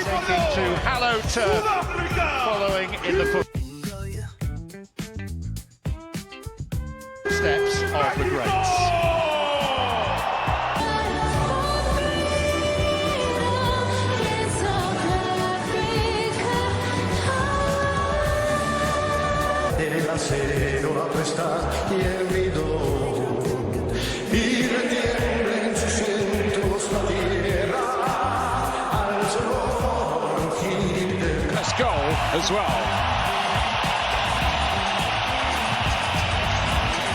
taking to hallowed turf, following in the footsteps of the greats. El acero apuesta y el bidón y retiembla en sus centros la tierra al sol gire. Let's goal as well.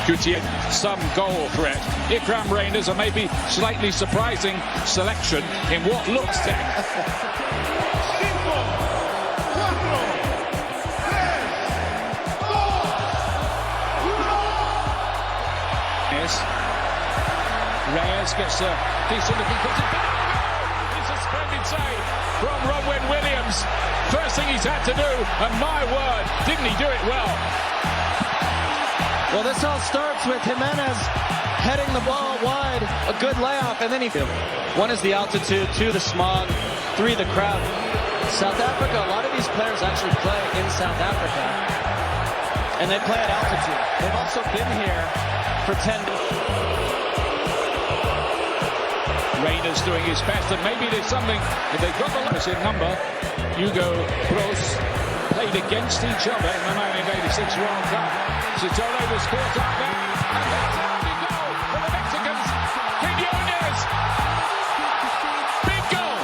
Gutierrez, some goal threat. Ikram Reinders, a maybe slightly surprising selection in what looks to. Reyes gets a decent looking cross. It's a splendid save from Ronwen Williams. First thing he's had to do, and my word, didn't he do it well? Well, this all starts with Jimenez heading the ball wide, a good layoff, and then one is the altitude, two the smog, three the crowd. South Africa, a lot of these players actually play in South Africa, and they play at altitude. They've also been here for 10 Reyners doing his best, and maybe there's something if they've got the lowest in number. Hugo Bros played against each other in the 1986 World Cup. Sitole was caught up there, and there's a big goal for the Mexicans. Quiñones, big goal.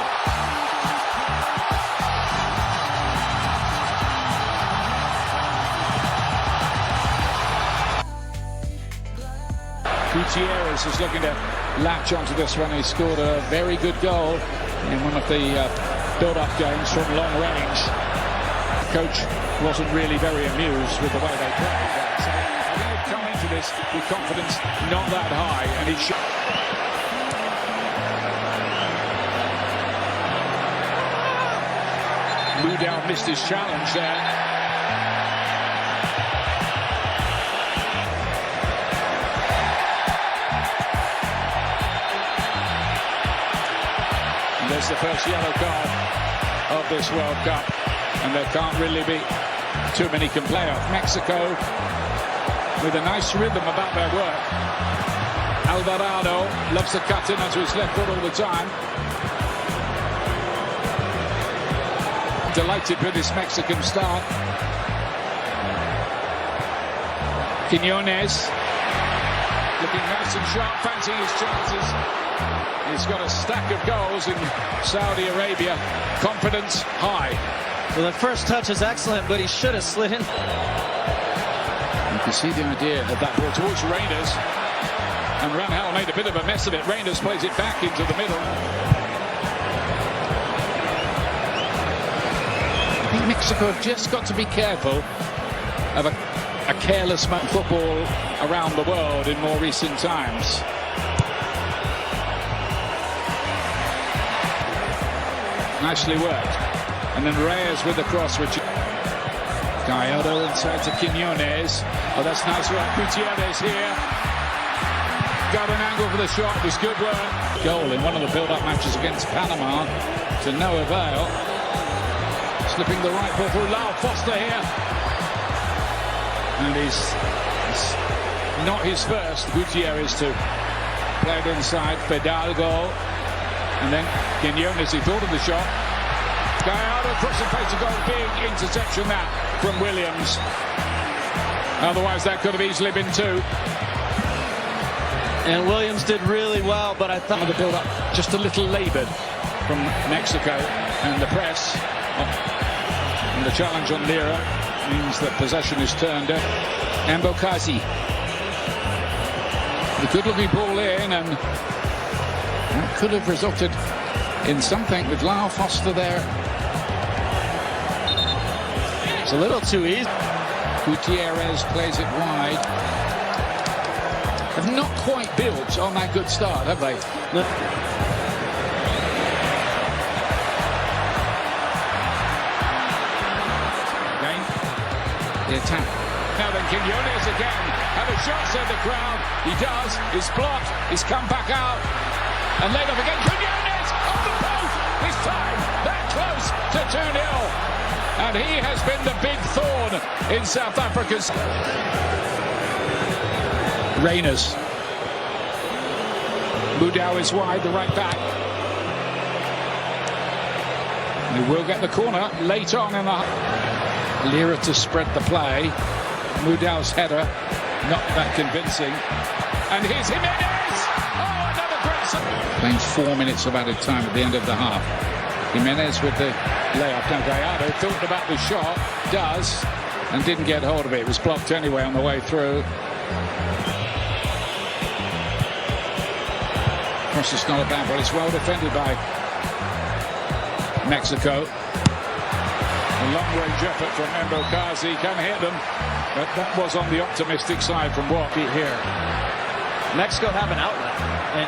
Gutierrez is looking to latch onto this one. He scored a very good goal in one of the build-up games from long range. Coach wasn't really very amused with the way they played. So I think they've come into this with confidence not that high, and he should. Ludell missed his challenge there. There's the first yellow card of this World Cup, and there can't really be too many can play off. Mexico with a nice rhythm about their work. Alvarado loves to cut in onto his left foot all the time. Delighted with this Mexican start. Quiñones looking nice and sharp, fancying his chances. He's got a stack of goals in Saudi Arabia. Confidence high. Well, the first touch is excellent, but he should have slid in. You can see the idea of that ball towards Reyners. And Rangel made a bit of a mess of it. Reyners plays it back into the middle. I think Mexico have just got to be careful of a careless football around the world in more recent times. Nicely worked. And then Reyes with the cross, which Gallardo inside to Quiñones. Oh, that's nice work. Gutierrez here. Got an angle for the shot. It was good work. Goal in one of the build-up matches against Panama to no avail. Slipping the right ball through. Lau Foster here. And he's not his first. Gutierrez to play it inside. Fidalgo. And then Quiñones, he thought of the shot. Gallardo puts and face a goal. Big interception that from Williams. Otherwise that could have easily been two. And Williams did really well, but I thought the build-up just a little laboured from Mexico, and the press and the challenge on Lira means that possession is turned up. Ambokazi, the good-looking ball in, and that could have resulted in something with Lau Foster there. It's a little too easy. Gutierrez plays it wide. Have not quite built on that good start, have they? No. Again, the attack. Now then, Quiñones again. Had a shot, said the crowd. He does. He's blocked. He's come back out. And laid off again. Quiñones on the post. This time, that close. to 2-0. And he has been the big thorn in South Africa's. Reyners. Mudau is wide, the right back. He will get the corner late on in the... Lira to spread the play. Mudau's header, not that convincing. And here's Jimenez! Oh, another great... Playing 4 minutes of added time at the end of the half. Jimenez with the layup. Now Gallardo thought about the shot, does, and didn't get hold of it. It was blocked anyway on the way through. Cross is not a bad one. It's well defended by Mexico. A long-range effort from Kazi. Can hit them, but that was on the optimistic side from what here. Mexico have an outlet,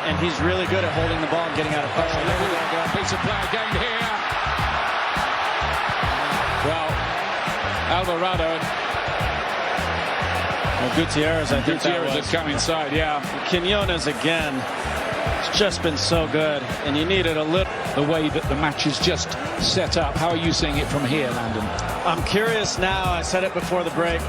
and he's really good at holding the ball and getting out of pressure. There we go. Piece of play gained here. Well, Alvarado. Well, Gutierrez, I think Gutierrez had come inside, yeah. Quinones again. It's just been so good, and you needed a little... The way that the match is just set up. How are you seeing it from here, Landon? I'm curious now, I said it before the break,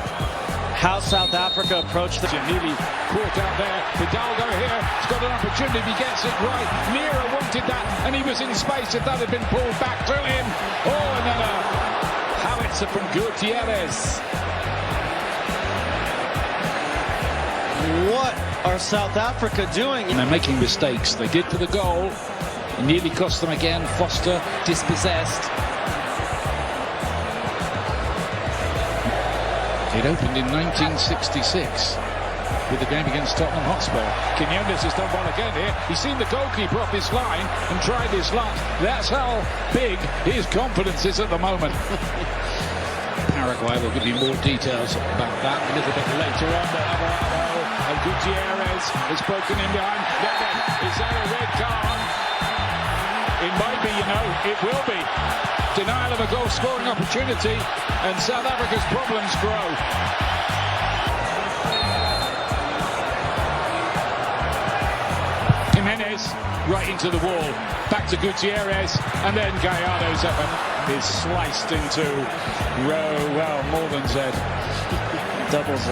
how South Africa approached the... Nearly caught out there. Hidalgo here. He's got an opportunity. He gets it right. Lira wanted that, and he was in space if that had been pulled back to him. Oh, and then a howitzer from Gutierrez. What are South Africa doing? And they're making mistakes. They did for the goal. It nearly cost them again. Foster dispossessed. It opened in 1966 with the game against Tottenham Hotspur. Quinones has done well again here. He's seen the goalkeeper off his line and tried his luck. That's how big his confidence is at the moment. Paraguay will give you more details about that a little bit later on. But Alvarado and Gutierrez is broken in behind. Is that a red card? It might be, you know, it will be. Denial of a goal-scoring opportunity, and South Africa's problems grow. Jimenez right into the wall. Back to Gutierrez, and then Gallardo's up and is sliced into well, more than Z. Double Z.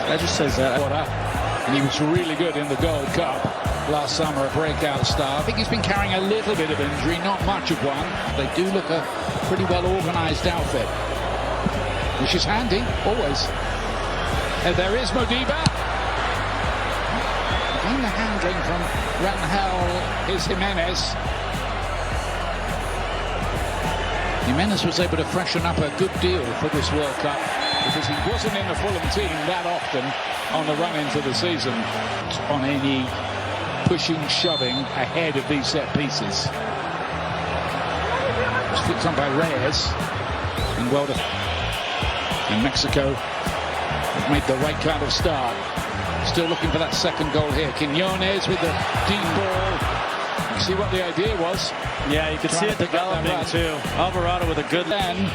I just say Z. And he was really good in the Gold Cup last summer, a breakout star. I think he's been carrying a little bit of injury, not much of one. They do look a pretty well organised outfit, which is handy, always. And there is Modiba. Again, the handling from Rangel is Jimenez. Jimenez was able to freshen up a good deal for this World Cup because he wasn't in the Fulham team that often on the run into the season. On any pushing, shoving ahead of these set pieces. It's flicked on by Reyes, and well done. And Mexico have made the right kind of start. Still looking for that second goal here. Quinones with the deep ball. You see what the idea was? Yeah, you could see it developing too. Alvarado with a good... Then,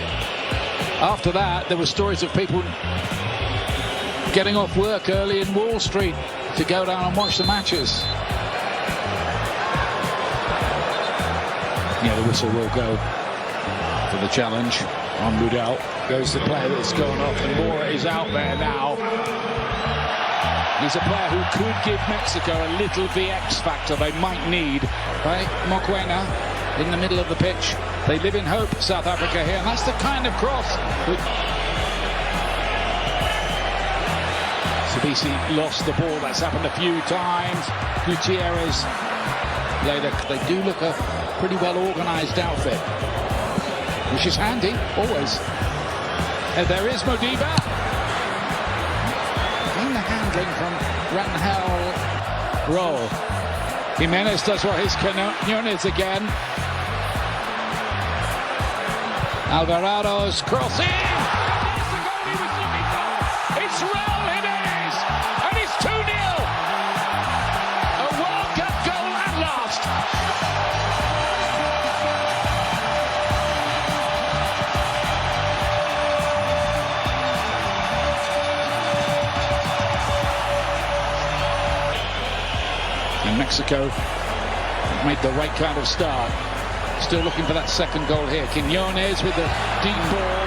after that, there were stories of people getting off work early in Wall Street to go down and watch the matches. Yeah, the whistle will go for the challenge on Mudau. Goes the player that's gone off, and Moore is out there now. He's a player who could give Mexico a little VX factor they might need. Right, Moquena in the middle of the pitch. They live in hope, South Africa here, and that's the kind of cross. Sabisi lost the ball. That's happened a few times. Gutierrez later. They do look a pretty well organised outfit, which is handy, always. And there is Modiba. In the handling from Rangel. Roll. Jimenez does what his Quinones again. Alvarado's crossing. It's the goal he was looking for. It's Raul Jimenez, and it's 2-0. A World Cup goal at last. And Mexico made the right kind of start. Still looking for that second goal here. Quinones with the deep ball.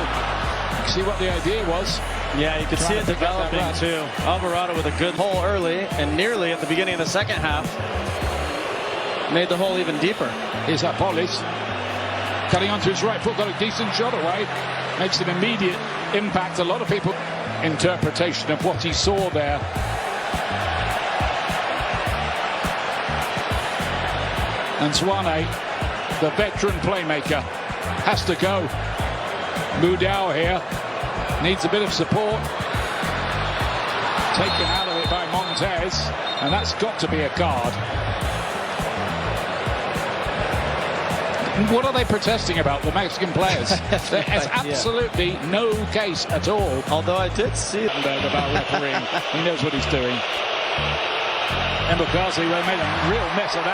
You can see what the idea was. Yeah, you could see it developing too. Alvarado with a good hole early and nearly at the beginning of the second half made the hole even deeper. Here's Apolis cutting onto his right foot, got a decent shot away, makes an immediate impact. A lot of people interpretation of what he saw there. And Swane, the veteran playmaker, has to go. Mudau here needs a bit of support. Taken out of it by Montez, and that's got to be a card. What are they protesting about, the Mexican players? There's absolutely no case at all. Although I did see about refereeing. He knows what he's doing. Emma Garsley made a real mess of that.